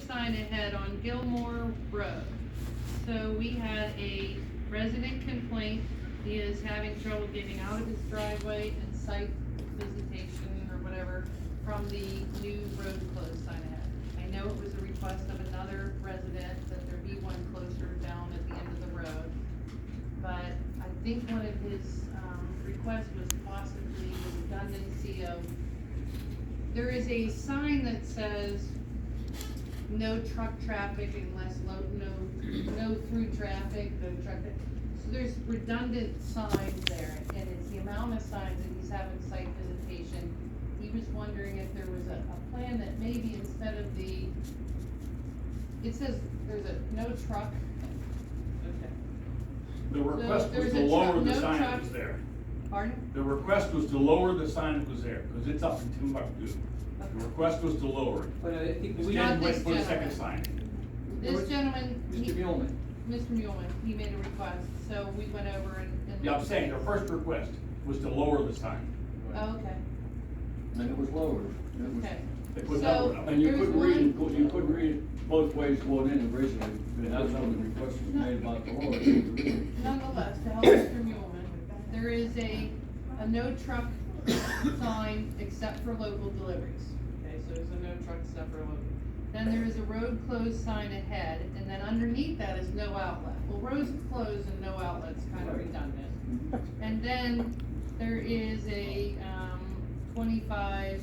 closed sign ahead on Gilmore Road. So we had a resident complaint. He is having trouble getting out of his driveway and site visitation or whatever from the new road closed sign ahead. I know it was a request of another resident that there be one closer down at the end of the road. But I think one of his, requests was possibly the redundancy of, there is a sign that says no truck traffic unless no through traffic, no truck. So there's redundant signs there, and it's the amount of signs that he's having site visitation. He was wondering if there was a plan that maybe instead of it says there's a no truck. Okay. The request was there's to a lower truck- the no sign that truck- was there. Pardon? The request was to lower the sign that was there, because it's up in Timbuktu. The request was to lower it. But Not Then wait this for the second gentleman. sign. This gentleman, Mr. Muellman. Mr. Muellman, he made a request, so we went over and. Yeah, I'm saying, their first request was to lower the sign. Oh, okay, And it was lowered. It was- okay. They put So, that one up. And you There's couldn't read it, one- you couldn't read it both ways going in originally, and that's when the request was made about the lower. Nonetheless, to help Mr. Muellman, there is a no truck sign except for local deliveries. Okay, so there's a no truck except for local. Then there is a road closed sign ahead, and then underneath that is no outlet. Well, roads closed and no outlet's kind of redundant. And then there is a, 25,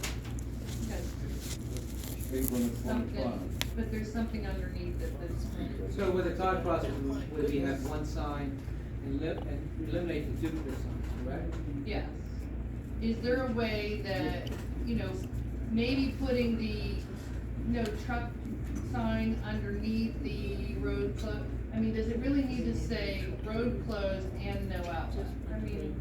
Speed limit something, 25. but there's something underneath it that's. So with the thought process would be have one sign and eliminate the duplicate signs, correct? Yes. Is there a way that, maybe putting the no truck sign underneath the road closed? I mean, does it really need to say road closed and no outlet? I mean,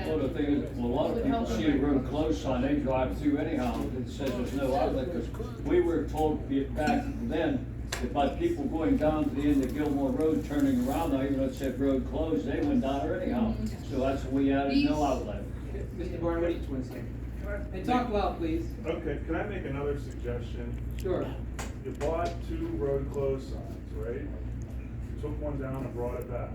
Well, the thing is, well, a lot of people see a road closed sign, they drive through anyhow, it says there's no outlet, because we were told back then, that by people going down to the end of Gilmore Road, turning around, now even though it said road closed, they went down there anyhow. So that's when we added no outlet. Mr. Barnard, what do you want to say? And talk loud, please. Okay, can I make another suggestion? Sure. You bought 2 road closed signs, right? You took one down and brought it back.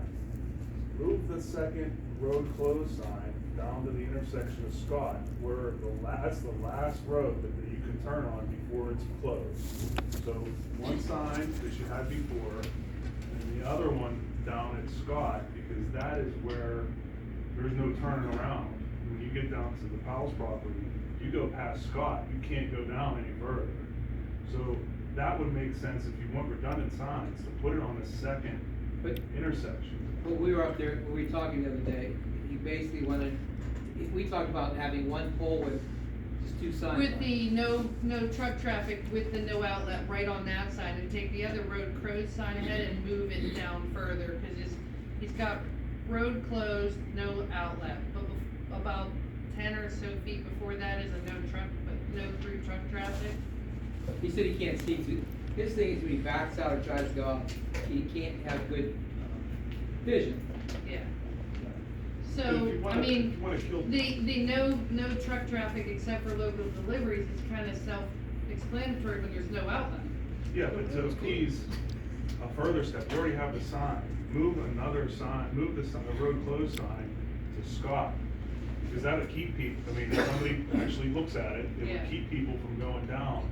Move the second road closed sign down to the intersection of Scott, where that's the last road that you can turn on before it's closed. So one sign that you had before, and the other one down at Scott, because that is where there's no turning around. When you get down to the Powell's property, you go past Scott, you can't go down any further. So that would make sense if you want redundant signs, to put it on the second But intersection. when we were up there, we were talking the other day, you basically wanted, we talked about having one pole with just 2 signs. with the no truck traffic with the no outlet right on that side, and take the other road closed sign ahead and move it down further, cause he's got road closed, no outlet, but about 10 or so feet before that is a no truck, but no through truck traffic. He said he can't see through, his thing is when he backs out or tries to go out, he can't have good vision. Yeah. If So, you wanna- I mean, if you wanna kill- the no truck traffic except for local deliveries is kinda self-explanatory when there's no outlet. Yeah, but to appease a further step, you already have the sign. Move another sign, move the road closed sign to Scott. Because that would keep people, I mean, if somebody actually looks at it, it Yeah. would keep people from going down.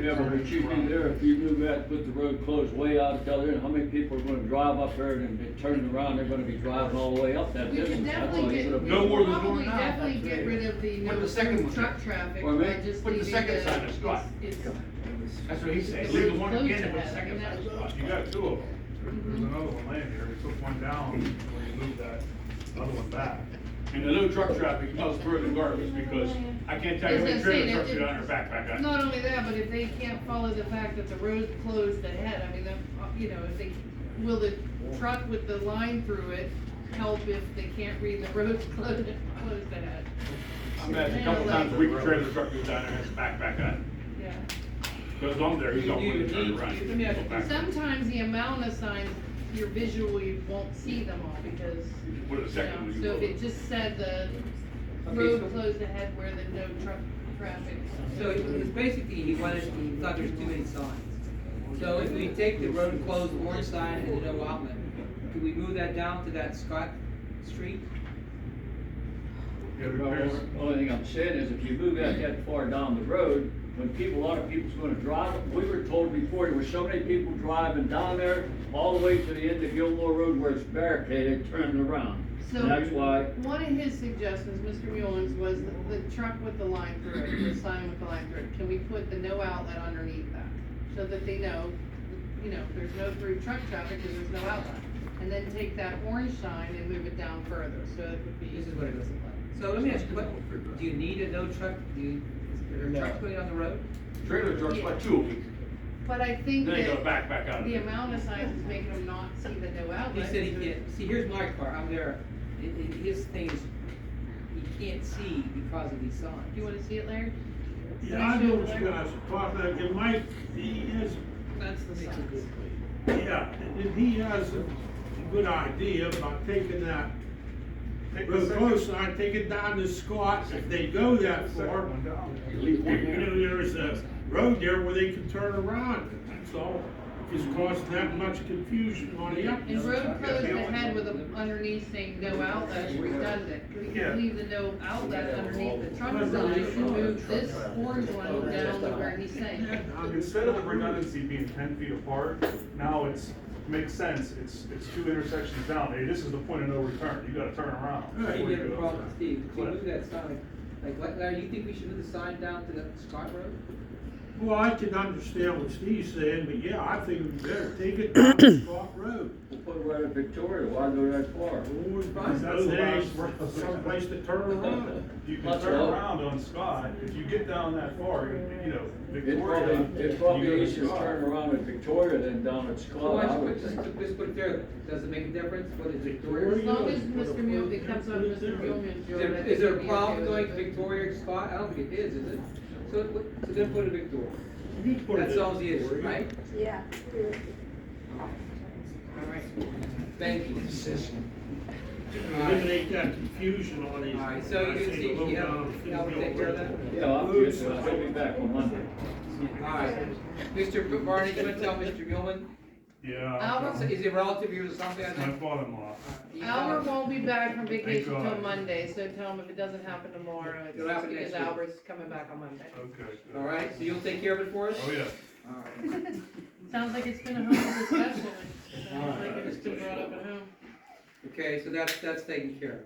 Yeah, but what you do there, if you move that, put the road closed way out at the other end, how many people are gonna drive up there and be turning around, they're gonna be driving all the way up that We could distance? That's all definitely you're get, gonna we be- No more could than probably doing now, definitely that's get right. rid of the Put no the second through one truck there. traffic Or by make- just put the leaving second sign at Scott. That's what he's saying, leave the one Close again and put the ahead. second sign at Scott. You got 2 of them. There's another one laying here. We took one down when you moved that other one back. And the no truck traffic must further garbage, because I can't tell you how many As I say, trailer that trucks it- are on their backpack. Not only that, but if they can't follow the fact that the road's closed ahead, I mean, if they, will the truck with the line through it help if they can't read the road's closed ahead? I imagine a couple times a week, a trailer truck goes down there and has a backpack on. Yeah. Goes on there, he's not willing to turn around. Let me ask you, Go back. Sometimes the amount of signs, you visually won't see them all because, Put it a second one, you so if will. it just said the Okay, road so- closed ahead where the no truck traffic. So it's basically, he thought there's too many signs. So if we take the road closed orange sign and the no outlet, could we move that down to that Scott Street? Yeah, Well, there's, the only thing I'm saying is if you move that far down the road, when a lot of people's gonna drive, we were told before, there were so many people driving down there, all the way to the end of Gilmore Road where it's barricaded, turning around. So, And that's why, one of his suggestions, Mr. Mullins, was the truck with the line through it, the sign with the line through it. Can we put the no outlet underneath that? So that they know, there's no through truck traffic because there's no outlet. And then take that orange sign and move it down further, so it would be. This is what it looks like. So let me ask you, do you need a no truck, is there trucks going on the road? Trailer trucks, like two of them. But I think Then you gotta that back out of the it. amount of signs is making them not see the no He outlet. said he can't, see, here's my car, I'm there, his thing is, he can't see because of these signs. Do you wanna see it, Larry? Yeah, I know what you guys are talking about, it might, he has, That's the signs. yeah, and he has a good idea about taking that road close sign, take it down to Scott, if they go that second far. one down. You know, there's a road there where they can turn around, that's all. It's causing that much confusion on the up. And road closed ahead with a underneath saying no outlet is redundant. We Yeah. can leave the no outlet underneath the truck sign and move this orange one down to where he's saying. Instead of the redundancy being 10 feet apart, now makes sense, it's two intersections down, hey, this is the point of no return, you gotta turn around. Right. You before have a go problem, up there. Steve, if you move that sign, like, Larry, you think we should move the sign down to the Scott Road? Well, I can understand what Steve's saying, but yeah, I think we better take it down to Scott Road. we'll put it right at Victoria, why go that far? That's the last road. Someplace to turn around. You can That's turn all. around on Scott, if you get down that far, It's Victoria. probably you go to easier to Scott. turn around at Victoria than down at So Scott, why I don't you would put, think. just put it there, does it make a difference, what is As Victoria? long as Mr. Mule, it comes up Mr. Muleman's. Is there a problem going to Victoria or Scott? I don't think it is it? So then put it Victoria. That solves the issue, right? Yeah. Alright. Thank you. Eliminate that confusion on these. Alright, so you can see, you have, take care of that? Yeah, I'll be back on Monday. Alright, Mr. Barney, you wanna tell Mr. Gilman? Yeah. Albert, Is it relative to you or something? I It's my think? father-in-law. Albert won't be back from vacation God. till Monday, so tell him if it doesn't happen tomorrow, it's It'll happen because next week. Albert's coming back on Monday. Okay. good. Alright, so you'll take care of it for us? Oh, yeah. Alright. Sounds like it's been a whole discussion. Sounds like it's been brought up at home. Okay, so that's taken care of.